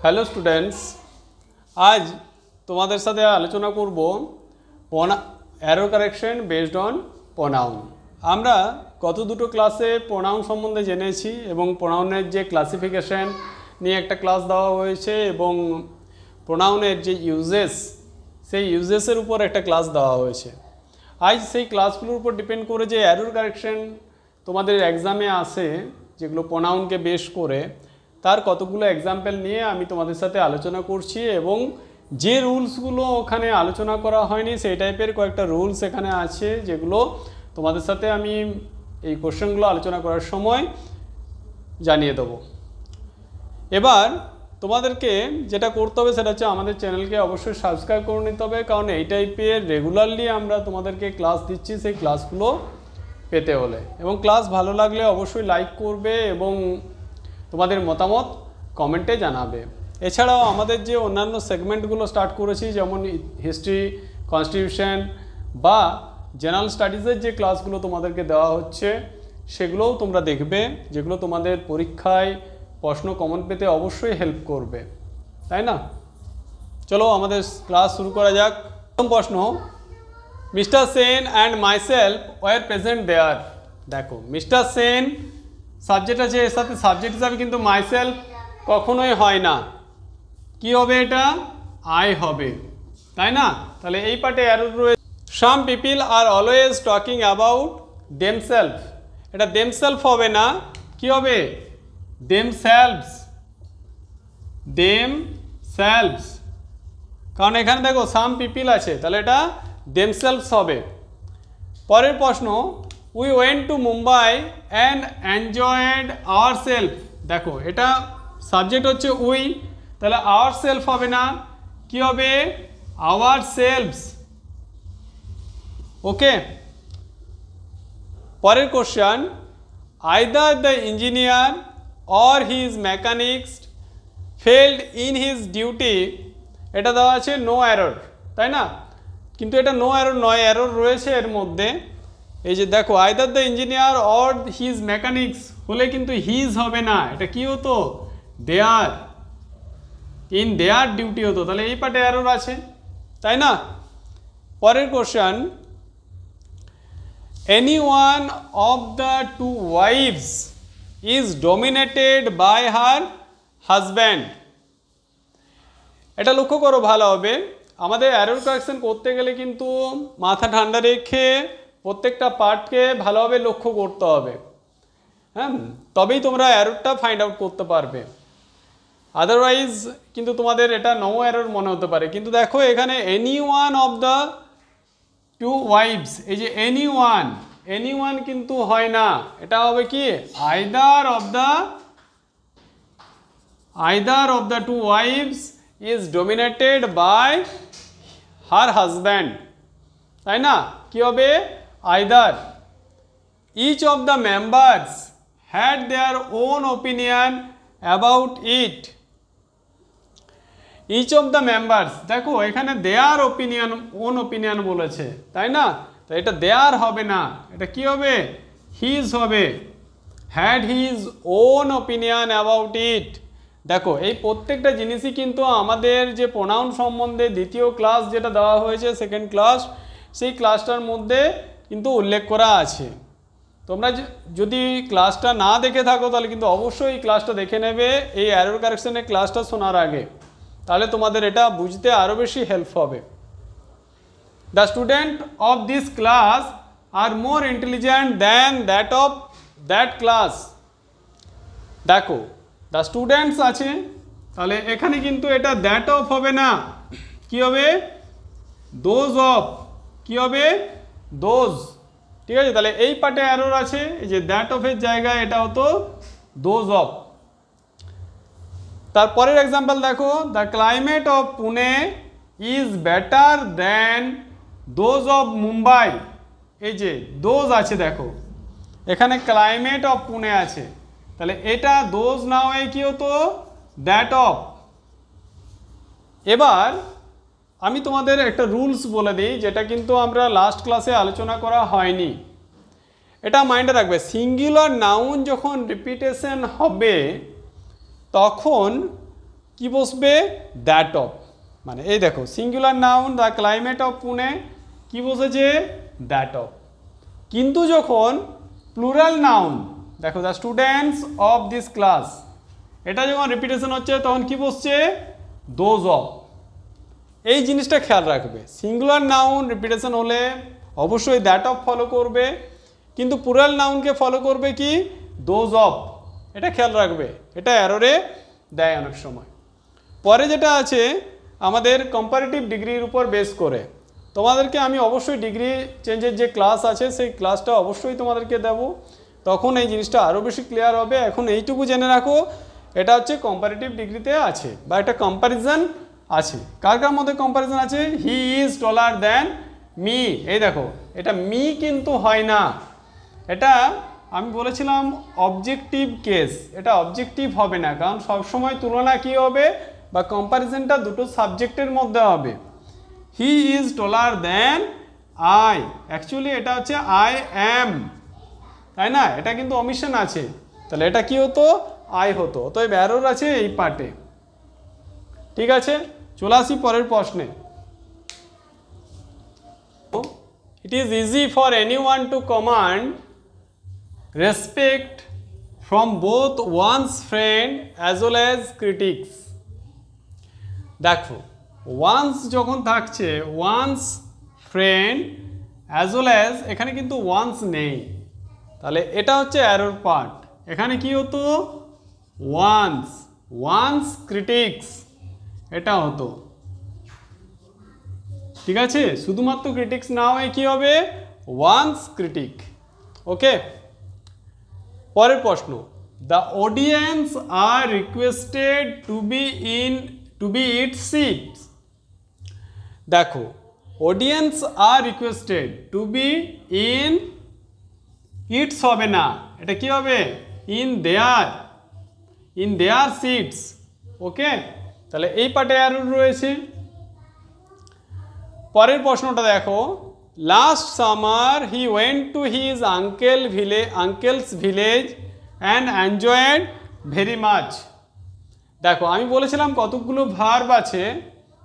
Hello students, আজ তোমাদের সাথে আলোচনা করব error correction based on pronoun. আমরা গত দুটো ক্লাসে প্রোনাউন সম্বন্ধে জেনেছি এবং প্রোনাউনের যে ক্লাসিফিকেশন নিয়ে একটা ক্লাস দেওয়া হয়েছে এবং প্রোনাউনের যে ইউজেস সেই ইউজেসের উপর একটা ক্লাস দেওয়া হয়েছে। আজ সেই ক্লাসগুলোর উপর ডিপেন্ড করে যে এরর কারেকশন তোমাদের এক্সামে আসে যেগুলো প্রোনাউনকে বেস করে, তার কতগুলো এক্সাম্পল নিয়ে আমি তোমাদের সাথে আলোচনা করছি এবং যে রুলসগুলো ওখানে আলোচনা করা হয়নি সেই টাইপের কয়েকটা রুলস এখানে আছে যেগুলো তোমাদের সাথে আমি এই কোশ্চেনগুলো আলোচনা করার সময় জানিয়ে দেবো। এবার তোমাদেরকে যেটা করতে হবে সেটা হচ্ছে আমাদের চ্যানেলকে অবশ্যই সাবস্ক্রাইব করে নিতে হবে, কারণ এই টাইপের রেগুলারলি আমরা তোমাদেরকে ক্লাস দিচ্ছি সেই ক্লাসগুলো পেতে হলে। এবং ক্লাস ভালো লাগলে অবশ্যই লাইক করবে এবং তোমাদের মতামত কমেন্টে জানাবে। এছাড়াও আমাদের যে অন্যান্য সেগমেন্টগুলো স্টার্ট করেছি, যেমন হিস্ট্রি, কনস্টিটিউশন বা জেনারেল স্টাডিজের যে ক্লাসগুলো তোমাদেরকে দেওয়া হচ্ছে সেগুলোও তোমরা দেখবে, যেগুলো তোমাদের পরীক্ষায় প্রশ্ন কমন পেতে অবশ্যই হেল্প করবে, তাই না? চলো আমাদের ক্লাস শুরু করা যাক। প্রথম প্রশ্ন, mister Sen and myself were present there. দেখো, মিস্টার সেন সাবজেক্ট আছে, এর সাথে সাবজেক্ট হিসাবে কিন্তু মাইসেলফ কখনোই হয় না। কি হবে? এটা আই হবে, তাই না? তাহলে এই পার্টে এরর রয়েছে। Some people are always talking about themselves. এটা দেমসেলফ হবে না, কি হবে? দেমসেলভস। দেমসেলভস, কারণ এখানে দেখো সাম পিপল আছে, তাহলে এটা দেমসেলভস হবে। পরের প্রশ্ন, we went to Mumbai and enjoyed our self. দেখো, এটা সাবজেক্ট হচ্ছে উই, তাহলে আওয়ার সেলফ হবে না, কি হবে? Ourselves. ওকে। পরের question, either the engineer or his mechanics failed in his duty. এটা দেওয়া আছে নো এরর, তাই না? কিন্তু এটা নো এরর নয়, এরর রয়েছে এর মধ্যে। এই যে দেখো, either the engineer or his mechanics হলে কিন্তু হিজ হবে না, এটা কি হতো? দেয়ার, ইন দেয়ার ডিউটি হতো, তাহলে এই পার্টে এরর আছে, তাই না? পরের question, any one of the two wives is dominated by her husband. এটা লক্ষ্য করো ভালো হবে। আমাদের এরর কারেকশন করতে গেলে কিন্তু মাথা ঠান্ডা রেখে প্রত্যেকটা পার্টকে ভালোভাবে লক্ষ্য করতে হবে, হ্যাঁ, তবেই তোমরা এররটা ফাইন্ড আউট করতে পারবে। আদারওয়াইজ কিন্তু তোমাদের এটা নো এরর মনে হতে পারে। কিন্তু দেখো এখানে any one of the two wives, এই যে এনি ওয়ান কিন্তু হয় না, এটা হবে কি? Either of the two wives is dominated by her husband, তাই না? কি হবে? Either. Each of the members had their own opinion about it. Each of the members, দেখো এখানে দেয়ার ওপিনিয়ন, ওন ওপিনিয়ন বলেছে, তাই না? তো এটা দেয়ার হবে না, এটা কি হবে? হিজ হবে। Had his own opinion about ইট। দেখো, এই প্রত্যেকটা জিনিসই কিন্তু আমাদের যে প্রোনাউন সম্বন্ধে দ্বিতীয় ক্লাস যেটা দেওয়া হয়েছে, সেকেন্ড ক্লাস, সেই ক্লাসটার মধ্যে কিন্তু উল্লেখ করা আছে। তোমরা যদি ক্লাসটা না দেখে থাকো তাহলে কিন্তু অবশ্যই এই ক্লাসটা দেখে নেবে এই এরর কারেকশনের ক্লাসটা শোনার আগে, তাহলে তোমাদের এটা বুঝতে আরও বেশি হেল্প হবে। The student of this class are more intelligent than that of that class. দেখো, দ্য স্টুডেন্টস আছে, তাহলে এখানে কিন্তু এটা দ্যাট অফ হবে না, কি হবে? Those of. কি হবে? দোজ। ঠিক আছে, তাহলে এই পার্টে এরর আছে, এই যে দ্যাট অফের জায়গায় এটা হতো দোজ অফ। তারপরের এক্সাম্পল দেখো, the climate of Pune is better than those of Mumbai. এই যে দোজ আছে, দেখো এখানে ক্লাইমেট অফ পুনে আছে, তাহলে এটা দোজ না হয়ে কি হতো? That of. এবার আমি তোমাদের একটা রুলস বলে দিই, যেটা কিন্তু আমরা লাস্ট ক্লাসে আলোচনা করা হয়নি। এটা মাইন্ডে রাখবে, সিঙ্গুলার নাউন যখন রিপিটেশন হবে তখন কি বসবে দ্যাট অফ, মানে এই দেখো singular noun the climate of Pune কি বসেছে দ্যাট অফ। কিন্তু যখন প্লুরাল নাউন দেখো the students of this class, এটা যখন রিপিটেশন হচ্ছে তখন কি বসছে দোজ অফ। এই জিনিসটা খেয়াল রাখবে, সিঙ্গুলার নাউন রিপিটেশন হলে অবশ্যই দ্যাট অফ ফলো করবে, কিন্তু প্লুরাল নাউনকে ফলো করবে কি দোজ অফ। এটা খেয়াল রাখবে, এটা এররে দেয় অনেক সময়। পরে যেটা আছে আমাদের কম্পারেটিভ ডিগ্রির উপর বেস করে, তোমাদেরকে আমি অবশ্যই ডিগ্রি চেঞ্জের যে ক্লাস আছে সেই ক্লাসটা অবশ্যই তোমাদেরকে দেব, তখন এই জিনিসটা আরও বেশি ক্লিয়ার হবে। এখন এইটুকু জেনে রাখো এটা হচ্ছে কম্পারেটিভ ডিগ্রিতে আছে বা একটা কম্প্যারিজন আছে। কার কার মধ্যে কম্প্যারিজন আছে, he is taller than me. এই দেখো এটা মি কিন্তু হয় না, এটা আমি বলেছিলাম অবজেক্টিভ কেস, এটা অবজেক্টিভ হবে না, কারণ সবসময় তুলনা কি হবে বা কম্প্যারিজনটা দুটো সাবজেক্টের মধ্যে হবে। He is taller than I, actually এটা হচ্ছে আই অ্যাম, তাই না, এটা কিন্তু অমিশন আছে, তাহলে এটা কি হতো আই হতো, অতএব এরর আছে এই পার্টে। ঠিক আছে, চলে আসি পরের প্রশ্নে। It is easy for anyone to command respect from both one's friend as well as critics. দেখো ওয়ান্স যখন থাকছে one's friend as well as, এখানে কিন্তু ওয়ান্স নেই, তাহলে এটা হচ্ছে এরর পার্ট। এখানে কি হতো ওয়ান্স, ওয়ান্স ক্রিটিক্স এটা হতো। ঠিক আছে, শুধুমাত্র ক্রিটিক্স না হয়ে কি হবে ওয়ান্স ক্রিটিক। ওকে, পরের প্রশ্ন, the audience are requested to be it seats. দেখো audience are requested to be in its হবে না, এটা কি হবে ইন দেয়ার সিটস। ওকে, তাহলে এই পার্টে এরর রয়েছে। পরের প্রশ্নটা দেখো, last summer he went to his uncle's village and enjoyed very much. দেখো আমি বলেছিলাম কতগুলো ভার্ব আছে,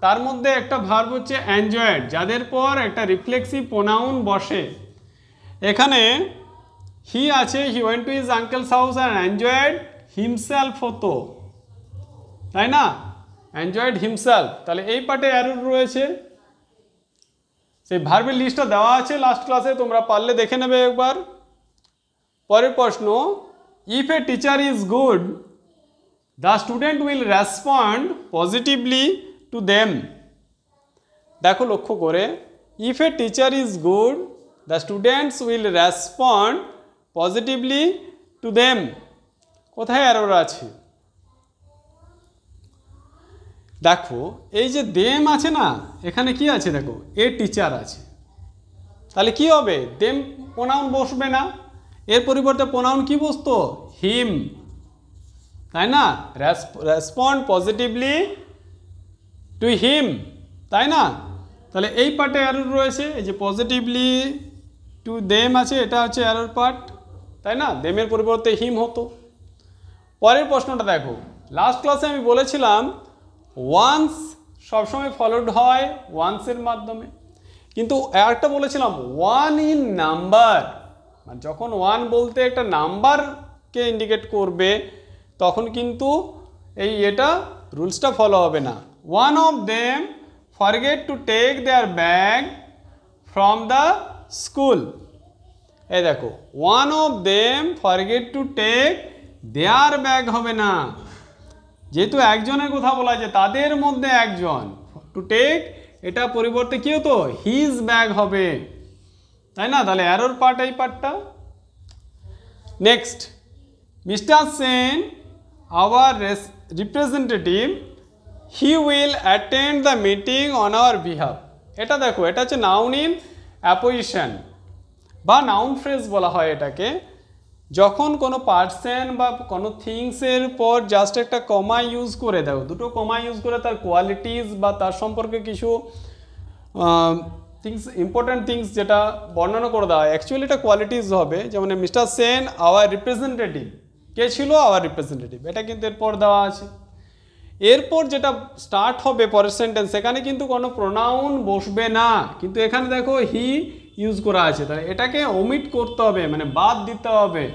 তার মধ্যে একটা ভার্ব হচ্ছে এনজয়েড, যাদের পর একটা রিফ্লেক্সিভ প্রোনাউন বসে। এখানে হি আছে, he went to his uncle's house and enjoyed himself হতো, তাই না, এনজয়েড হিমসেলফ, তাহলে এই পার্টে এরর রয়েছে। সেই ভার্বের লিস্টটা দেওয়া আছে লাস্ট ক্লাসে, তোমরা পারলে দেখে নেবে একবার। পরের প্রশ্ন, if a teacher is good the student will respond positively to them. দেখো লক্ষ্য করে, if a teacher is good the students will respond positively to them, কোথায় এরর আছে? দেখো এই যে দেম আছে না, এখানে কি আছে দেখো এ টিচার আছে, তাহলে কি হবে দেম প্রোনাউন বসবে না, এর পরিবর্তে প্রোনাউন কি বসতো হিম, তাই না, রেসপন্ড পজিটিভলি টু হিম, তাই না, তাহলে এই পার্টে এরর রয়েছে। এই যে পজিটিভলি টু দেম আছে, এটা হচ্ছে এরর পার্ট, তাই না, দেমের পরিবর্তে হিম হতো। পরের প্রশ্নটা দেখো, লাস্ট ক্লাসে আমি বলেছিলাম ওয়ান্স সবসময় ফলোড হয় ওয়ান্সের মাধ্যমে, কিন্তু একটা বলেছিলাম ওয়ান ইন নাম্বার, মানে যখন ওয়ান বলতে একটা নাম্বারকে ইন্ডিকেট করবে তখন কিন্তু এটা রুলসটা ফলো হবে না। One of them forget to take their bag from the school. এই দেখো one of them forget to take their bag হবে না, যেহেতু একজনের কথা বলা যায় তাদের মধ্যে একজন, টু টেক এটা পরিবর্তে কি হতো হিজ ব্যাগ হবে, তাই না, তাহলে এরর পার্ট এই পার্টটা। Next, Mister Sen our representative he will attend the meeting on our behalf. এটা দেখো এটা হচ্ছে নাউন ইন অ্যাপোজিশন বা নাউন ফ্রেজ বলা হয় এটাকে। যখন কোনো পার্সন বা কোনো থিংসের পর জাস্ট একটা কমা ইউজ করে দাও, দুটো কমা ইউজ করে তার কোয়ালিটিস বা তার সম্পর্কে কিছু থিংস ইম্পর্ট্যান্ট থিংস যেটা বর্ণনা করে দেওয়া হয়, অ্যাকচুয়ালি এটা কোয়ালিটিস হবে। যেমন মিস্টার সেন আওয়ার রিপ্রেজেন্টেটিভ, কে ছিল আওয়ার রিপ্রেজেন্টেটিভ, এটা কিন্তু এরপর দেওয়া আছে। এরপর যেটা স্টার্ট হবে পরের সেন্টেন্স, সেখানে কিন্তু কোনো প্রোনাউন বসবে না, কিন্তু এখানে দেখো হি ইউজ করা আছে, তাহলে এটাকে ওমিট করতে হবে, মানে বাদ দিতে হবে।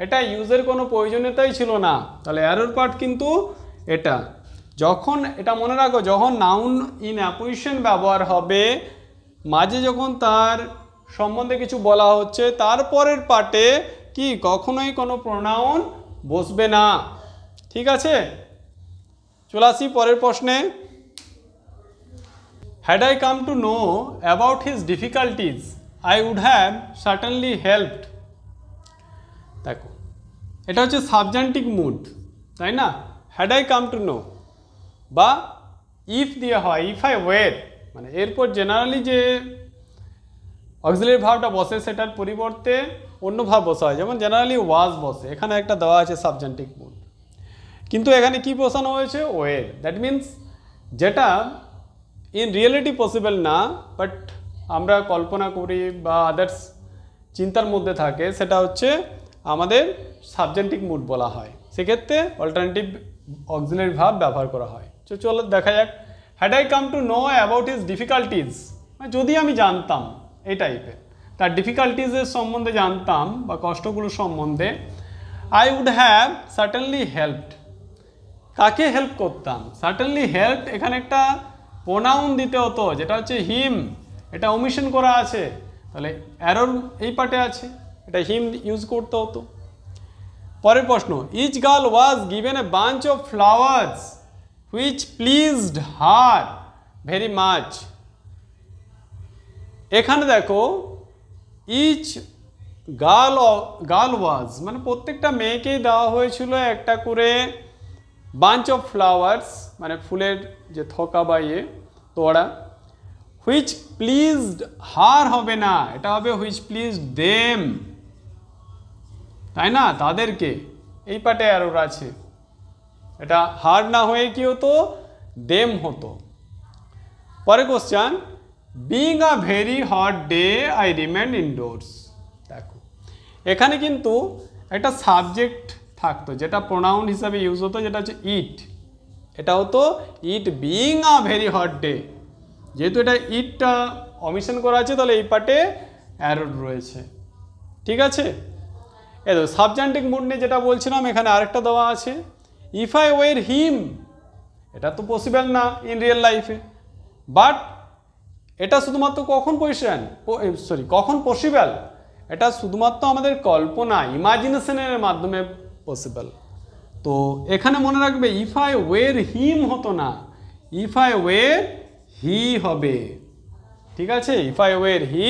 এটা ইউজের কোনো প্রয়োজনীয়তাই ছিল না, তাহলে অ্যারোর পার্ট কিন্তু এটা। যখন এটা মনে রাখো, যখন নাউন ইন অ্যাপোজিশন ব্যবহার হবে, মাঝে যখন তার সম্বন্ধে কিছু বলা হচ্ছে, তারপরের পার্টে কি কখনোই কোনো প্রোনাউন বসবে না। ঠিক আছে, চলে আসি পরের প্রশ্নে। Had I come to know about his difficulties I would have certainly helped. দেখো, এটা হচ্ছে সাবজেন্টিভ মুড, তাই না? Had I come to know বা ইফ দিয়ে হয়, ইফ আই ওয়ের, মানে এরপর জেনারেলি যে অক্সিলারি ভার্বটা বসে সেটার পরিবর্তে অন্য ভার্ব বসা হয়, যেমন জেনারেলি ওয়াজ বসে, এখানে একটা দেওয়া আছে সাবজেন্টিভ মুড, কিন্তু এখানে কি বসানো হয়েছে? ওয়ের। দ্যাট মিন্স যেটা ইন রিয়েলিটি পসিবল না, বাট আমরা কল্পনা করি বা আদার্স চিন্তার মধ্যে থাকে, সেটা হচ্ছে আমাদের সাবজেন্টিভ মুড বলা হয়। সেক্ষেত্রে অল্টারনেটিভ অক্সিলারি ভার্ব ব্যবহার করা হয়। চলো দেখা যাক। Had I come to know about his difficulties, যদি আমি জানতাম এই টাইপের, তার ডিফিকাল্টিজের সম্বন্ধে জানতাম বা কষ্টগুলোর সম্বন্ধে, I would have certainly helped. কাকে হেল্প করতাম? সার্টেনলি হেল্প, এখানে একটা প্রোনাউন দিতে হতো, যেটা হচ্ছে হিম, এটা ওমিশন করা আছে, তাহলে অ্যারোর এই পার্টে আছে, এটা হিম ইউজ করতে হতো। পরের প্রশ্ন, each girl was given a bunch of flowers which pleased her very much. এখানে দেখো ইচ গার্ল ওয়াজ, মানে প্রত্যেকটা মেয়েকেই দেওয়া হয়েছিল একটা করে বাঞ্চ অফ ফ্লাওয়ার্স, মানে ফুলের যে থোকা বা ইয়ে তোড়া। হুইচ প্লিজড হার হবে না, এটা হবে হুইচ প্লিজড দেম, তাই না? তাদেরকে, এই পার্টে অ্যারোর আছে, এটা হার না হয়ে কি হতো? দেম হতো। পরে question, being a very hot day I রিমেন্ড indoors. দেখো, এখানে কিন্তু একটা সাবজেক্ট থাকতো, যেটা প্রোনাউন হিসাবে ইউজ হতো, যেটা হচ্ছে ইট। এটা হতো it being a very hot day. যেহেতু এটা ইটটা অমিশন করা আছে, তাহলে এই পার্টে অ্যারোর রয়েছে। ঠিক আছে, এই তো সাবজেন্টিভ মুড নিয়ে যেটা বলছিলাম, এখানে আরেকটা দেওয়া আছে, ইফ আই ওয়ের হিম। এটা তো পসিবল না ইন রিয়েল লাইফে, বাট এটা শুধুমাত্র কখন কখন পসিবল? এটা শুধুমাত্র আমাদের কল্পনা, ইমাজিনেশনের মাধ্যমে পসিবল। তো এখানে মনে রাখবে, ইফ আই ওয়ের হিম হতো না, ইফ আই ওয়ের হি হবে। ঠিক আছে, if I were he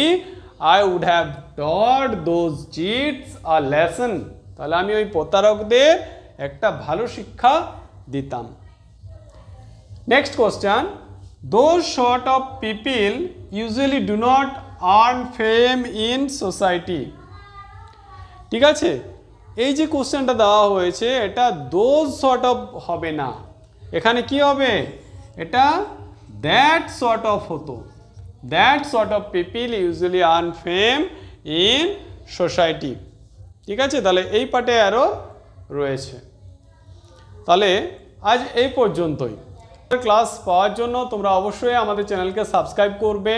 I would have taught those cheats a lesson. তাহলে আমি ওই প্রতারকদের একটা ভালো শিক্ষা দিতাম। Next question, those sort of people usually do not earn fame in society. ঠিক আছে, এই যে কোশ্চেনটা দেওয়া হয়েছে, এটা দোজ সর্ট অফ হবে না, এখানে কি হবে? এটা দ্যাট সর্ট অফ হতো। That sort of people usually earn fame in society. ঠিক আছে, তাহলে এই পার্টে আরও রয়েছে। তাহলে আজ এই পর্যন্তই। ক্লাস পাওয়ার জন্য তোমরা অবশ্যই আমাদের চ্যানেলকে সাবস্ক্রাইব করবে,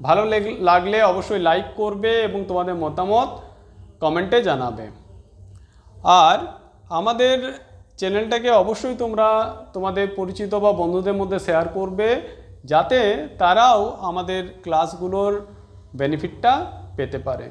ভালো লাগলে অবশ্যই লাইক করবে এবং তোমাদের মতামত কমেন্টে জানাবে। আর আমাদের চ্যানেলটাকে অবশ্যই তোমরা তোমাদের পরিচিত বা বন্ধুদের মধ্যে শেয়ার করবে, যাতে তারাও আমাদের ক্লাসগুলোর বেনিফিটটা পেতে পারে।